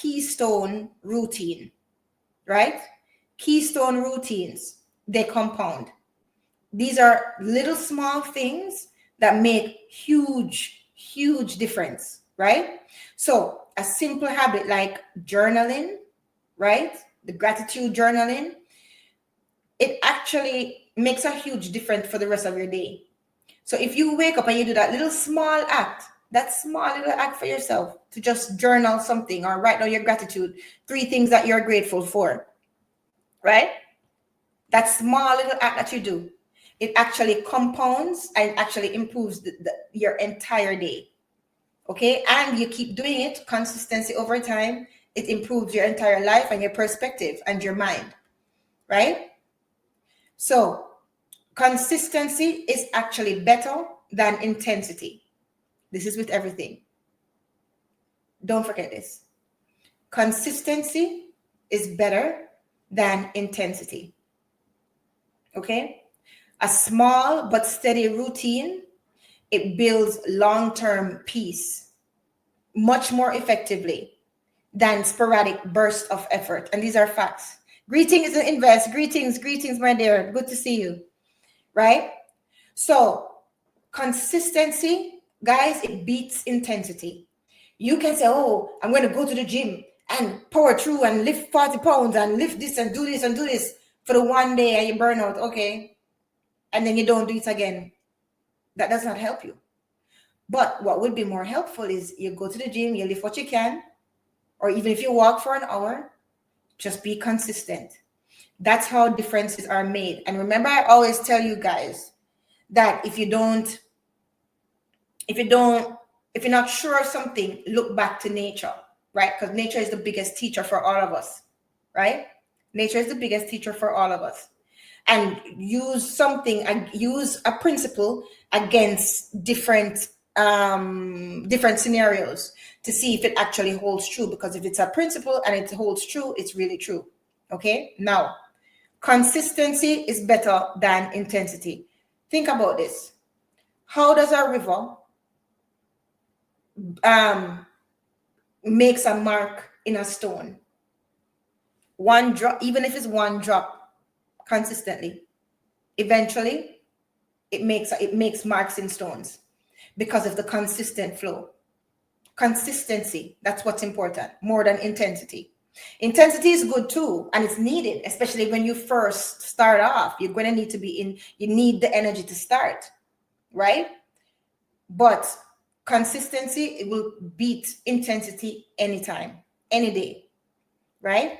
Keystone routine, right? Keystone routines, they compound. These are little small things that make huge difference, right? So a simple habit like journaling, right? The gratitude journaling, it actually makes a huge difference for the rest of your day. So if you wake up and you do that little small act, that small little act for yourself to just journal something or write down your gratitude, 3 things that you're grateful for, right? That small little act that you do, it actually compounds and actually improves your entire day. Okay, and you keep doing it, consistency over time, it improves your entire life and your perspective and your mind, right? So consistency is actually better than intensity. This is with everything. Don't forget this. Consistency is better than intensity. Okay? A small but steady routine, it builds long-term peace much more effectively than sporadic bursts of effort. And these are facts. Greetings, Invest. Greetings, my dear. Good to see you. Right? So consistency, guys, it beats intensity. You can say, oh, I'm going to go to the gym and power through and lift 40 pounds and lift this and do this and do this for the one day and you burn out. Okay. And then you don't do it again. That does not help you. But what would be more helpful is you go to the gym, you lift what you can, or even if you walk for an hour, just be consistent. That's how differences are made. And remember, I always tell you guys that if you're not sure of something, look back to nature, right? Because nature is the biggest teacher for all of us, right? Nature is the biggest teacher for all of us. And use something and use a principle against different scenarios to see if it actually holds true. Because if it's a principle and it holds true, it's really true. Okay. Now, consistency is better than intensity. Think about this. How does a river makes a mark in a stone? One drop, even if it's one drop, consistently, eventually it makes marks in stones because of the consistent flow. Consistency, that's what's important more than intensity. Intensity is good too, and it's needed, especially when you first start off. You're going to need to you need the energy to start, right? But consistency, it will beat intensity anytime, any day, right?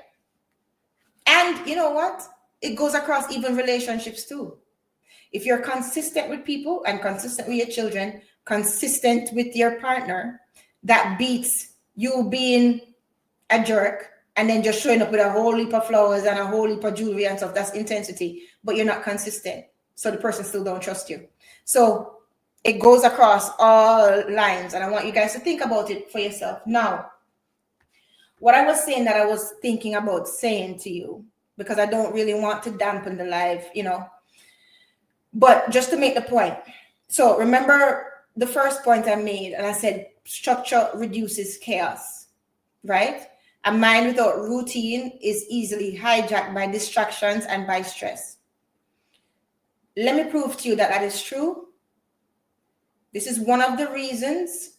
And you know what? It goes across even relationships too. If you're consistent with people and consistent with your children, consistent with your partner, that beats you being a jerk and then just showing up with a whole heap of flowers and a whole heap of jewelry and stuff. That's intensity, but you're not consistent. So the person still don't trust you. So it goes across all lines. And I want you guys to think about it for yourself. Now, what I was saying that I was thinking about saying to you, because I don't really want to dampen the live, but just to make the point. So remember the first point I made, and I said structure reduces chaos, right? A mind without routine is easily hijacked by distractions and by stress. Let me prove to you that that is true. This is one of the reasons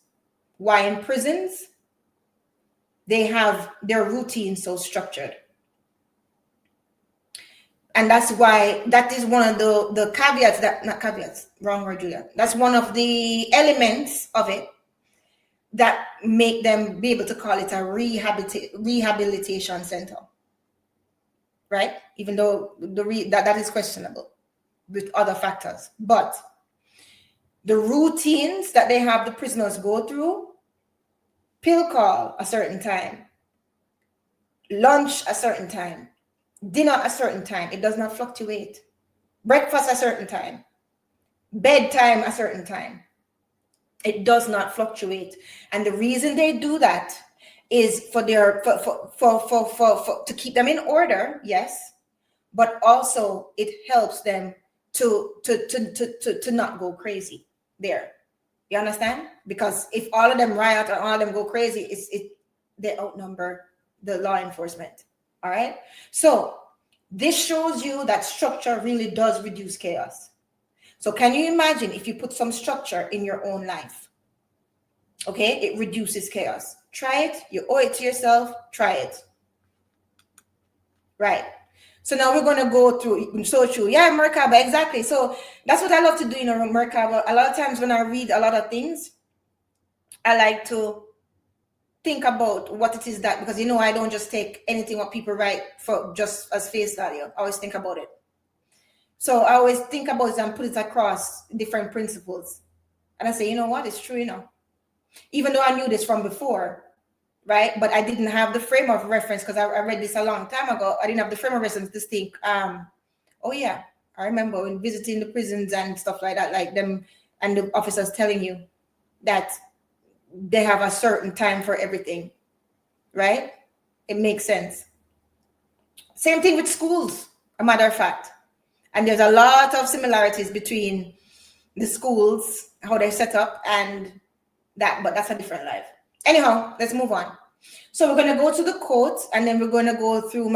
why in prisons they have their routine so structured. And that's why that is one of the caveats wrong word, Julia. That's one of the elements of it that make them be able to call it a rehabilitation center, right? Even though that is questionable with other factors. But the routines that they have the prisoners go through, pill call a certain time, lunch a certain time, dinner a certain time, it does not fluctuate. Breakfast a certain time, bedtime a certain time. It does not fluctuate. And the reason they do that is for to keep them in order, yes, but also it helps them to not go crazy there. You understand? Because if all of them riot and all of them go crazy, they outnumber the law enforcement. All right. So this shows you that structure really does reduce chaos. So can you imagine if you put some structure in your own life? Okay, it reduces chaos. Try it. You owe it to yourself. Try it. Right. So now we're going to go through. So true. Yeah, Merkaba. Exactly. So that's what I love to do in a Merkaba. A lot of times when I read a lot of things, I like to think about what it is that, because I don't just take anything what people write for just as face value. I always think about it. So I always think about it and put it across different principles. And I say, you know what? It's true, even though I knew this from before, right? But I didn't have the frame of reference because I read this a long time ago. I didn't have the frame of reference to think, oh yeah, I remember when visiting the prisons and stuff like that, like them and the officers telling you that they have a certain time for everything, right? It makes sense. Same thing with schools, a matter of fact. And there's a lot of similarities between the schools, how they're set up, and that, but that's a different life. Anyhow, let's move on. So we're going to go to the quotes, and then we're going to go through my